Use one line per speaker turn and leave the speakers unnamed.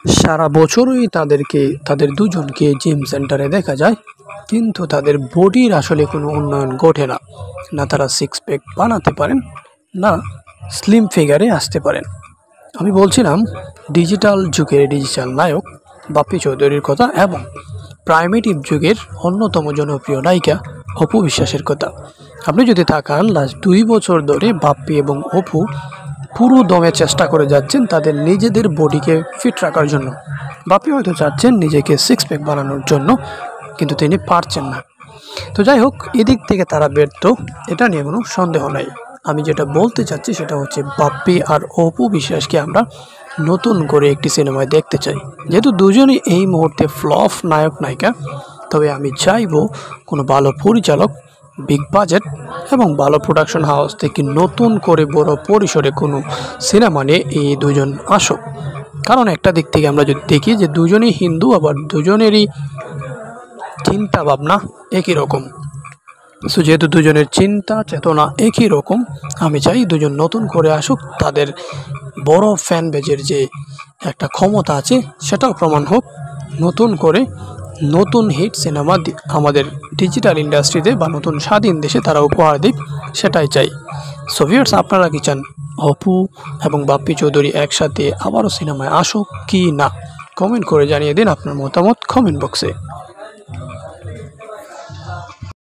সারা বছরই তাদের দুজনকে জিম সেন্টারে দেখা যায়, কিন্তু তাদের বডির আসলে কোনো উন্নয়ন ঘটে না। না তারা সিক্স প্যাক বানাতে পারেন, না স্লিম ফিগারে আসতে পারেন। আমি বলছিলাম ডিজিটাল যুগের ডিজিটাল নায়ক বাপ্পি চৌধুরীর কথা এবং প্রাইমেটিভ যুগের অন্যতম জনপ্রিয় নায়িকা অপু বিশ্বাসের কথা। আপনি যদি তাকান লাস্ট 2 বছর ধরে বাপ্পি এবং অপু পুরো দমে চেষ্টা করে যাচ্ছেন তাদের নিজেদের বডিকে ফিট রাখার জন্য। বাপ্পি হয়তো চাচ্ছেন নিজেকে সিক্স প্যাক বানানোর জন্য, কিন্তু তিনি পারছেন না। তো যাই হোক, এদিক থেকে তারা ব্যর্থ, এটা নিয়ে কোনো সন্দেহ নাই। আমি যেটা বলতে চাচ্ছি সেটা হচ্ছে বাপ্পি আর অপু বিশ্বাসকে আমরা নতুন করে একটি সিনেমায় দেখতে চাই। যেহেতু দুজনই এই মুহূর্তে ফ্লপ নায়ক নায়িকা, তবে আমি চাইবো কোনো ভালো পরিচালক, বিগ বাজেট এবং ভালো প্রোডাকশন হাউস থেকে নতুন করে বড় পরিসরে কোনো সিনেমা নিয়ে এই দুজন আসুক। কারণ একটা দিক থেকে আমরা যদি দেখি যে দুজনই হিন্দু, আবার দুজনেরই চিন্তা ভাবনা একই রকম। সো যেহেতু দুজনের চিন্তা চেতনা একই রকম, আমি চাই দুজন নতুন করে আসুক, তাদের বড় ফ্যান বেজের যে একটা ক্ষমতা আছে সেটাও প্রমাণ হোক, নতুন করে নতুন হিট সিনেমা আমাদের ডিজিটাল ইন্ডাস্ট্রিতে বা নতুন স্বাধীন দেশে তারা উপহার দিক, সেটাই চাই। সো ভিউয়ার্স, আপনারা কি চান অপু এবং বাপ্পি চৌধুরী একসাথে আবারও সিনেমায় আসুক কি না? কমেন্ট করে জানিয়ে দিন আপনার মতামত কমেন্ট বক্সে।